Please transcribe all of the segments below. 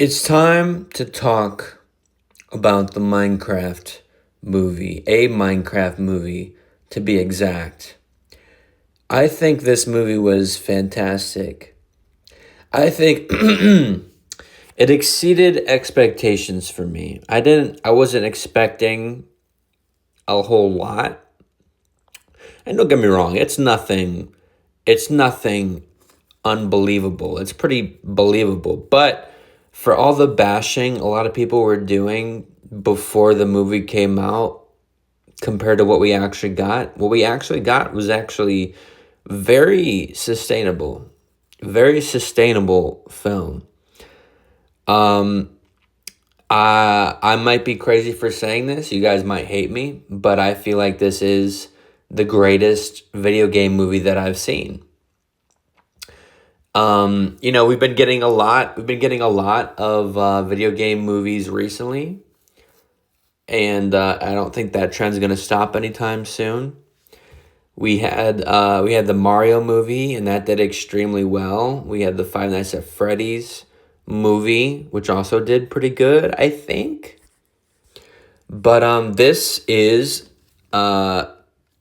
It's time to talk about the Minecraft movie, a Minecraft movie to be exact. I think this movie was fantastic. I think it exceeded expectations for me. I wasn't expecting a whole lot. And don't get me wrong, it's nothing unbelievable. It's pretty believable. But for all the bashing a lot of people were doing before the movie came out compared to what we actually got was actually very sustainable. Very sustainable film. Um I might be crazy for saying this. You guys might hate me, but I feel like this is the greatest video game movie that I've seen. We've been getting a lot of video game movies recently, and I don't think that trend's gonna stop anytime soon. We had the Mario movie, and that did extremely well. We had the Five Nights at Freddy's movie, which also did pretty good, I think. But this is I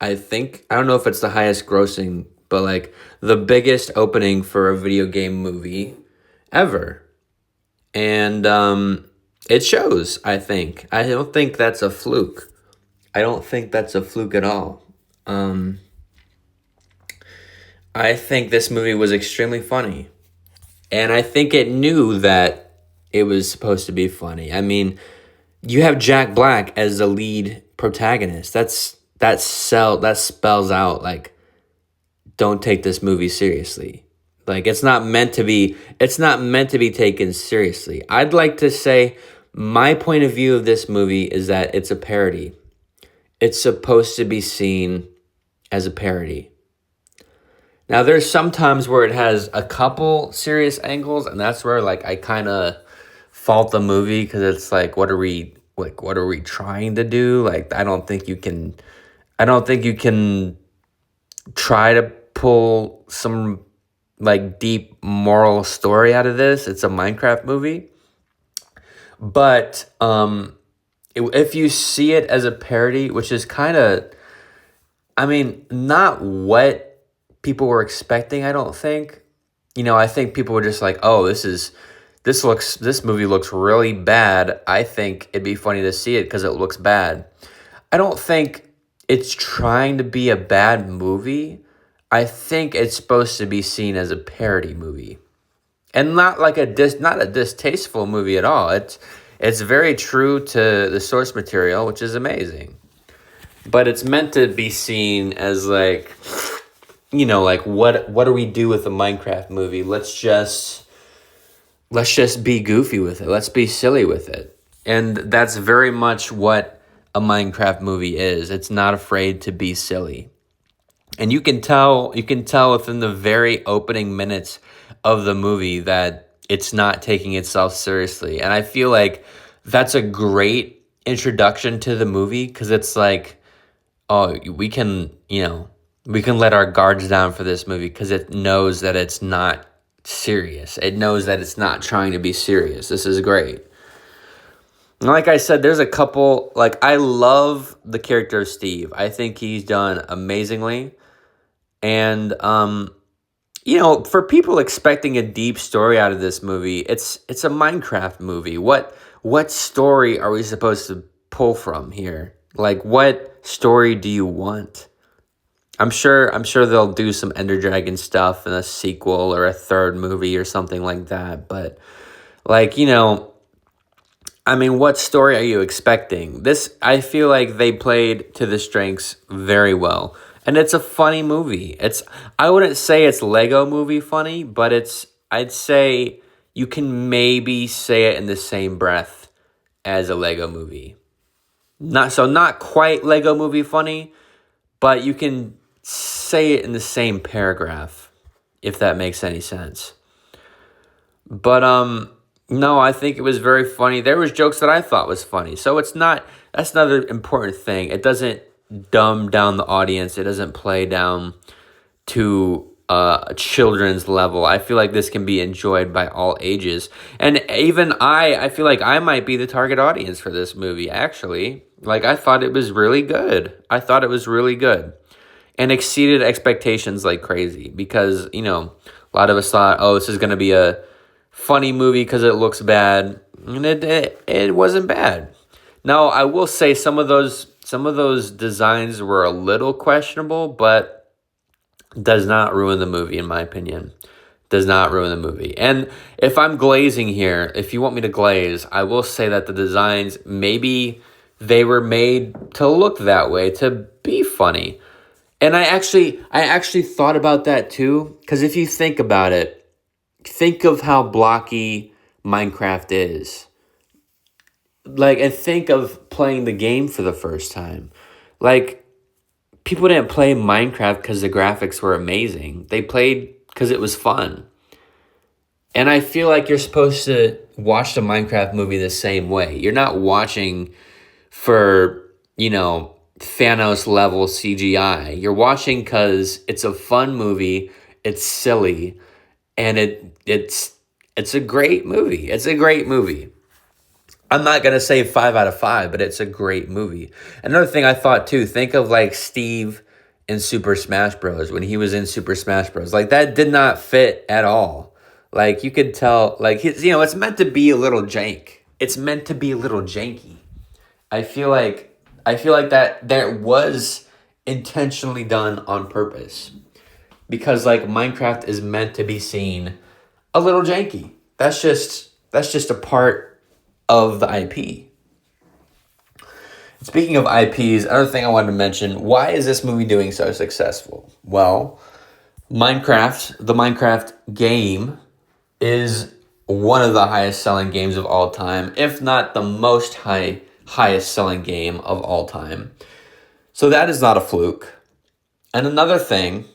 don't know if it's the highest grossing, but like the biggest opening for a video game movie ever. And it shows, I think. I don't think that's a fluke. I don't think that's a fluke at all. Um I think this movie was extremely funny. And I think it knew that it was supposed to be funny. I mean, you have Jack Black as the lead protagonist. That spells out like don't take this movie seriously. Like it's not meant to be taken seriously. I'd like to say my point of view of this movie is that it's a parody. It's supposed to be seen as a parody. Now there's some times where it has a couple serious angles, and that's where like I kind of fault the movie because it's like what are we trying to do? Like I don't think you can try to pull some like deep moral story out of this. It's a Minecraft movie. But if you see it as a parody, which is kind of, I mean, not what people were expecting, I don't think. I think people were just like, "Oh, this movie looks really bad. I think it'd be funny to see it because it looks bad." I don't think it's trying to be a bad movie. I think it's supposed to be seen as a parody movie. And not like not a distasteful movie at all. It's very true to the source material, which is amazing. But it's meant to be seen as like, like what do we do with a Minecraft movie? Let's just be goofy with it. Let's be silly with it. And that's very much what a Minecraft movie is. It's not afraid to be silly. And you can tell within the very opening minutes of the movie that it's not taking itself seriously. And I feel like that's a great introduction to the movie because it's like, oh, we can let our guards down for this movie because it knows that it's not serious. It knows that it's not trying to be serious. This is great. And like I said, there's a couple, like I love the character of Steve. I think he's done amazingly. And for people expecting a deep story out of this movie, it's a Minecraft movie. What story are we supposed to pull from here? Like what story do you want? I'm sure they'll do some Ender Dragon stuff in a sequel or a third movie or something like that, but like, I mean, what story are you expecting? I feel like they played to the strengths very well. And it's a funny movie. I wouldn't say it's Lego movie funny, but I'd say you can maybe say it in the same breath as a Lego movie. Not quite Lego movie funny, but you can say it in the same paragraph, if that makes any sense. But no, I think it was very funny. There was jokes that I thought was funny. So that's another important thing. It doesn't dumb down the audience. It doesn't play down to a children's level. I feel like this can be enjoyed by all ages. And even I feel like I might be the target audience for this movie, actually. Like, I thought it was really good. I thought it was really good. And exceeded expectations like crazy. Because, a lot of us thought, oh, this is going to be a funny movie because it looks bad. And it wasn't bad. Now, I will say some of those designs were a little questionable, but does not ruin the movie, in my opinion. Does not ruin the movie. And if I'm glazing here, if you want me to glaze, I will say that the designs, maybe they were made to look that way, to be funny. And I actually thought about that too, because if you think about it, think of how blocky Minecraft is. Like, and think of playing the game for the first time. Like, people didn't play Minecraft because the graphics were amazing. They played because it was fun. And I feel like you're supposed to watch the Minecraft movie the same way. You're not watching for, Thanos level CGI. You're watching because it's a fun movie. It's silly. And it's a great movie. It's a great movie. I'm not going to say 5 out of 5, but it's a great movie. Another thing I thought too, think of like Steve in Super Smash Bros. When he was in Super Smash Bros. Like, that did not fit at all. Like, you could tell, like, it's meant to be a little jank. It's meant to be a little janky. I feel like that was intentionally done on purpose. Because, like, Minecraft is meant to be seen a little janky. That's just a part of the IP. Speaking of IPs, another thing I wanted to mention, why is this movie doing so successful? Well, the Minecraft game is one of the highest selling games of all time, if not the most highest selling game of all time. So that is not a fluke. And another thing,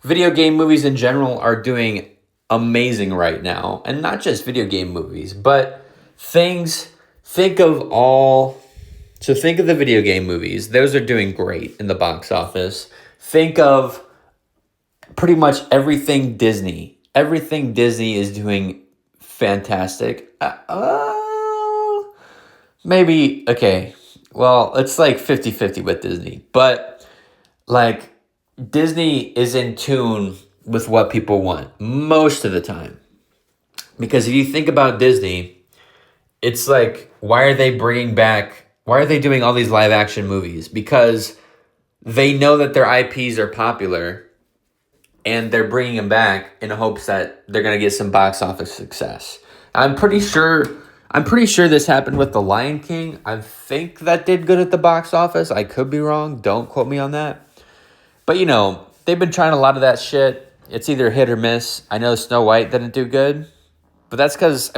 video game movies in general are doing amazing right now. And not just video game movies, but think of the video game movies. Those are doing great in the box office. Think of pretty much everything Disney. Everything Disney is doing fantastic. Maybe, okay. Well, it's like 50-50 with Disney. But, like, Disney is in tune with what people want most of the time. Because if you think about Disney, it's like, why are they doing all these live action movies? Because they know that their IPs are popular and they're bringing them back in hopes that they're going to get some box office success. I'm pretty sure this happened with The Lion King. I think that did good at the box office. I could be wrong. Don't quote me on that. But, they've been trying a lot of that shit. It's either hit or miss. I know Snow White didn't do good. But that's because,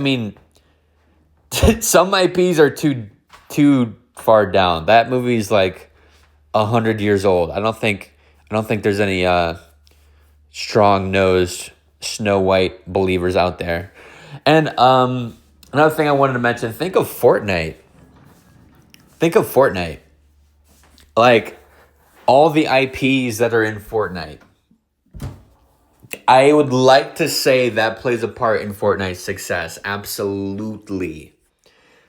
some IPs are too far down. That movie's like 100 years old. I don't think there's any strong-nosed Snow White believers out there. And another thing I wanted to mention, think of Fortnite. Like, all the IPs that are in Fortnite. I would like to say that plays a part in Fortnite's success. Absolutely.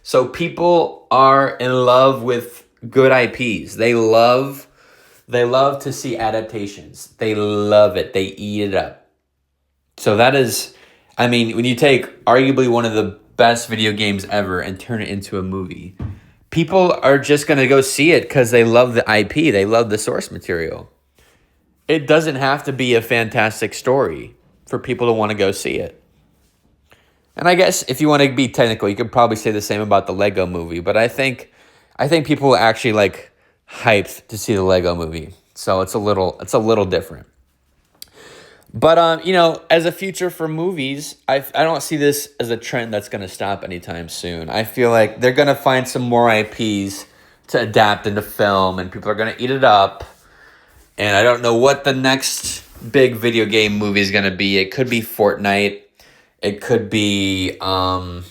So people are in love with good IPs. They love to see adaptations. They love it. They eat it up. So that is, when you take arguably one of the best video games ever and turn it into a movie, people are just going to go see it because they love the IP. They love the source material. It doesn't have to be a fantastic story for people to want to go see it. And I guess if you want to be technical, you could probably say the same about the Lego movie. But I think people are actually like hyped to see the Lego movie. So it's a little different. But as a future for movies, I don't see this as a trend that's going to stop anytime soon. I feel like they're going to find some more IPs to adapt into film, and people are going to eat it up. And I don't know what the next big video game movie is going to be. It could be Fortnite. It could be Among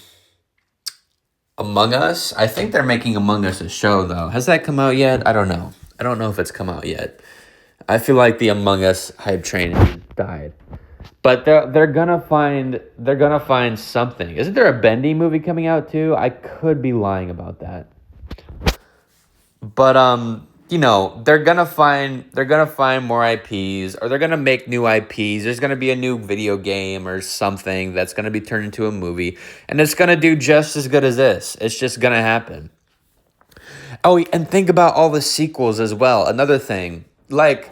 Us. I think they're making Among Us a show, though. Has that come out yet? I don't know. I don't know if it's come out yet. I feel like the Among Us hype train died. But they're gonna find something. Isn't there a Bendy movie coming out too? I could be lying about that. But they're gonna find more IPs, or they're gonna make new IPs. There's gonna be a new video game or something that's gonna be turned into a movie, and it's gonna do just as good as this. It's just gonna happen. Oh, and think about all the sequels as well. Another thing, like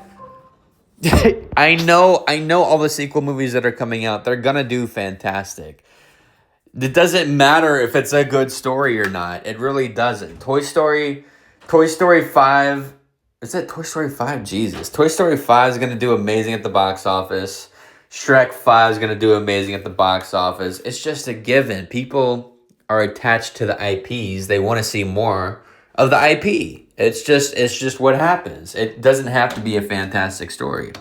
I know all the sequel movies that are coming out. They're gonna do fantastic. It doesn't matter if it's a good story or not. It really doesn't. Toy Story 5, is it Toy Story 5? Jesus. Toy Story 5 is going to do amazing at the box office. Shrek 5 is going to do amazing at the box office. It's just a given. People are attached to the IPs. They want to see more of the IP. It's just what happens. It doesn't have to be a fantastic story.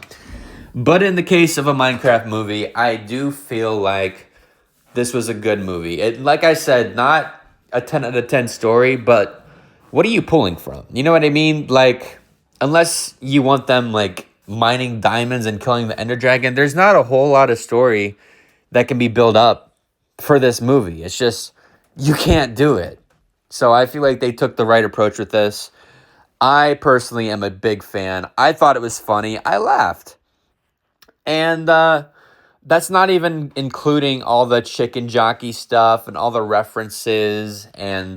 But in the case of a Minecraft movie, I do feel like this was a good movie. Like I said, not a 10 out of 10 story, but what are you pulling from? You know what I mean? Like, unless you want them, like, mining diamonds and killing the Ender Dragon, there's not a whole lot of story that can be built up for this movie. It's just, you can't do it. So I feel like they took the right approach with this. I personally am a big fan. I thought it was funny. I laughed. And that's not even including all the chicken jockey stuff and all the references. And,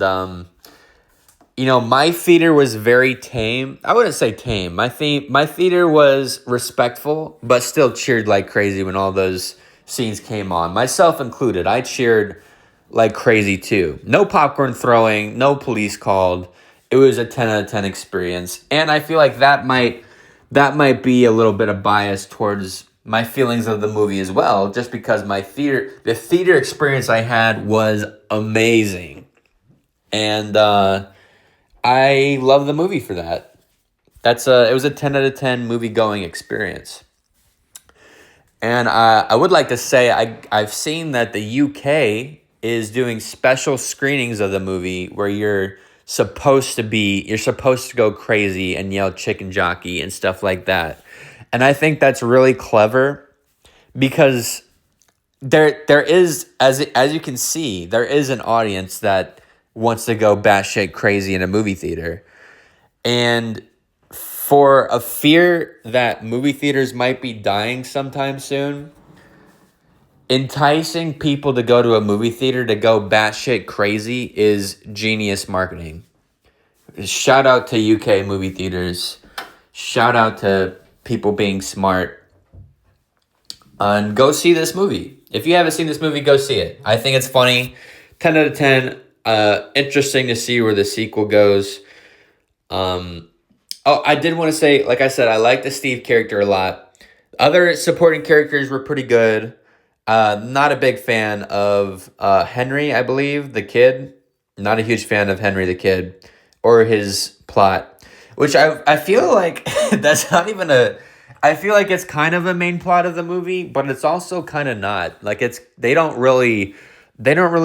my theater was very tame. I wouldn't say tame. My theater was respectful, but still cheered like crazy when all those scenes came on. Myself included. I cheered like crazy too. No popcorn throwing, no police called. It was a 10 out of 10 experience. And I feel like that might be a little bit of bias towards my feelings of the movie as well, just because the theater experience I had was amazing. And I love the movie for that. It was a 10 out of 10 movie going experience. And I would like to say I've seen that the UK is doing special screenings of the movie where you're supposed to go crazy and yell chicken jockey and stuff like that. And I think that's really clever because there is, as you can see, there is an audience that wants to go batshit crazy in a movie theater. And for a fear that movie theaters might be dying sometime soon, enticing people to go to a movie theater to go batshit crazy is genius marketing. Shout out to UK movie theaters. Shout out to people being smart. And go see this movie. If you haven't seen this movie, go see it. I think it's funny. 10 out of 10. Interesting to see where the sequel goes. I did want to say, like I said, I like the Steve character a lot. Other supporting characters were pretty good. Not a big fan of Henry, I believe, the kid. Not a huge fan of Henry the kid or his plot, which I feel like that's not even I feel like it's kind of a main plot of the movie, but it's also kind of not. Like they don't really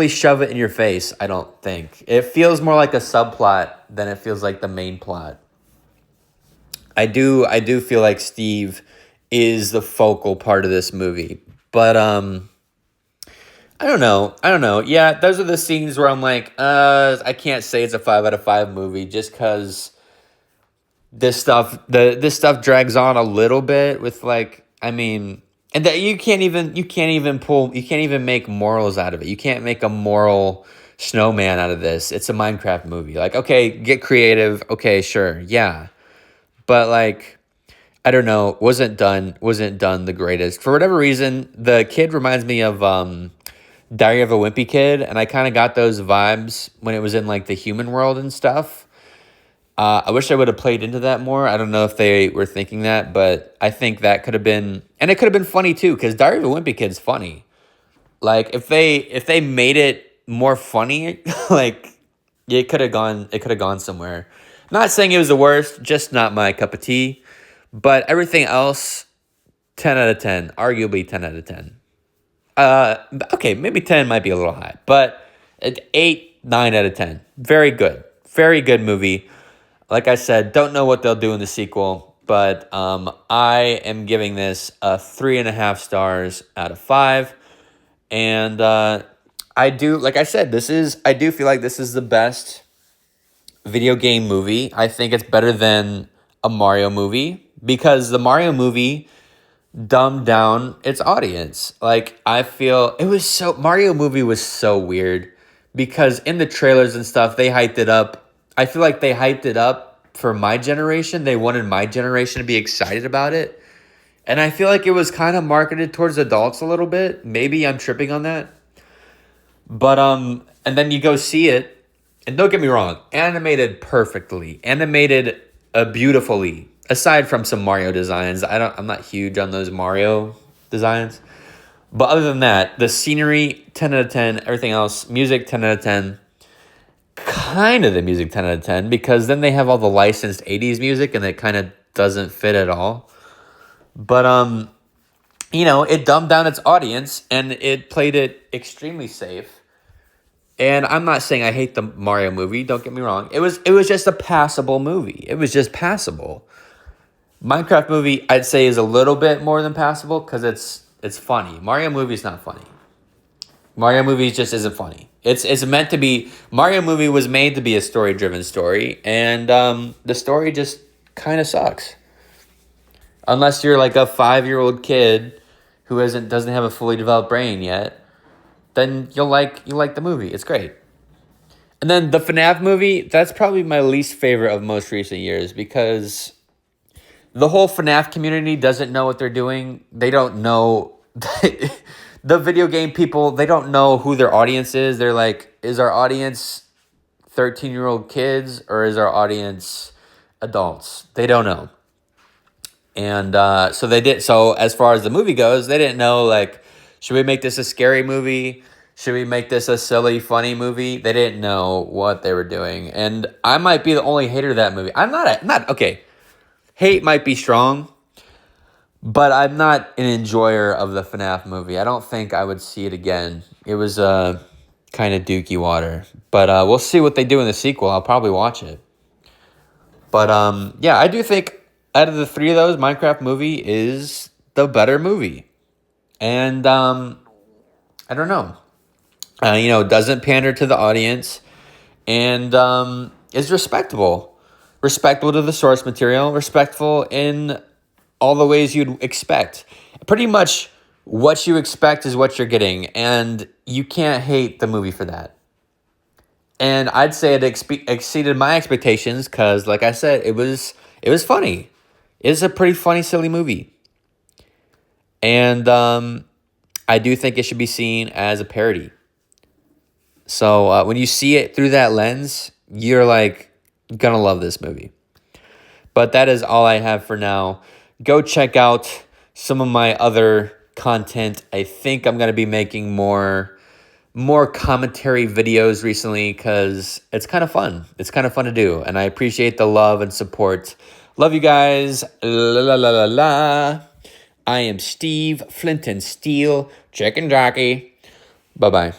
shove it in your face, I don't think. It feels more like a subplot than it feels like the main plot. I do feel like Steve is the focal part of this movie. But I don't know. Yeah, those are the scenes where I'm like, I can't say it's a 5 out of 5 movie just cuz this stuff drags on a little bit with and that you can't even make morals out of it. You can't make a moral snowman out of this. It's a Minecraft movie. Like, okay, get creative. Okay, sure. Yeah. But I don't know, wasn't done the greatest. For whatever reason, the kid reminds me of Diary of a Wimpy Kid, and I kind of got those vibes when it was in the human world and stuff. I wish I would have played into that more. I don't know if they were thinking that, but I think that could have been, and it could have been funny too, because Diary of a Wimpy Kid's funny. If they made it more funny, it could have gone somewhere. Not saying it was the worst, just not my cup of tea. But everything else, 10 out of 10, arguably 10 out of 10. Okay, maybe 10 might be a little high, but 8, 9 out of 10. Very good. Very good movie. Like I said, don't know what they'll do in the sequel, but I am giving this a 3.5 stars out of 5. And I do, like I said, I do feel like this is the best video game movie. I think it's better than a Mario movie because the Mario movie dumbed down its audience. Like, I feel Mario movie was so weird because in the trailers and stuff, they hyped it up. I feel like they hyped it up for my generation. They wanted my generation to be excited about it. And I feel like it was kind of marketed towards adults a little bit. Maybe I'm tripping on that. But and then you go see it, and don't get me wrong, animated perfectly, animated beautifully. Aside from some Mario designs, I'm not huge on those Mario designs. But other than that, the scenery 10 out of 10, everything else, music 10 out of 10. Kind of the music 10 out of 10 because then they have all the licensed 80s music and it kind of doesn't fit at all. But it dumbed down its audience and it played it extremely safe. And I'm not saying I hate the Mario movie, don't get me wrong. It was just a passable movie. It was just passable. Minecraft movie, I'd say, is a little bit more than passable because it's funny. Mario movie is not funny. Mario movie just isn't funny. It's meant to be. Mario movie was made to be a story-driven story, and the story just kind of sucks. Unless you're like a 5-year-old kid who doesn't have a fully developed brain yet, then you like the movie. It's great. And then the FNAF movie, that's probably my least favorite of most recent years because the whole FNAF community doesn't know what they're doing. They don't know. The video game people, they don't know who their audience is. They're like, is our audience 13-year-old kids or is our audience adults? They don't know. And so as far as the movie goes, they didn't know, like, should we make this a scary movie? Should we make this a silly, funny movie? They didn't know what they were doing. And I might be the only hater of that movie. Okay. Hate might be strong, but I'm not an enjoyer of the FNAF movie. I don't think I would see it again. It was kind of dookie water. But we'll see what they do in the sequel. I'll probably watch it. But yeah, I do think out of the three of those, Minecraft movie is the better movie. And I don't know. Doesn't pander to the audience and is respectable. Respectful to the source material, respectful in all the ways you'd expect. Pretty much what you expect is what you're getting, and you can't hate the movie for that. And I'd say it exceeded my expectations because, like I said, it was funny. It's a pretty funny, silly movie. And I do think it should be seen as a parody. So when you see it through that lens, you're like, gonna love this movie. But that is all I have for now. Go check out some of my other content. I think I'm gonna be making more commentary videos recently because it's kind of fun. It's kind of fun to do, and I appreciate the love and support. Love you guys. La la la la la. I am Steve Flint and Steel, chicken jockey. Bye bye.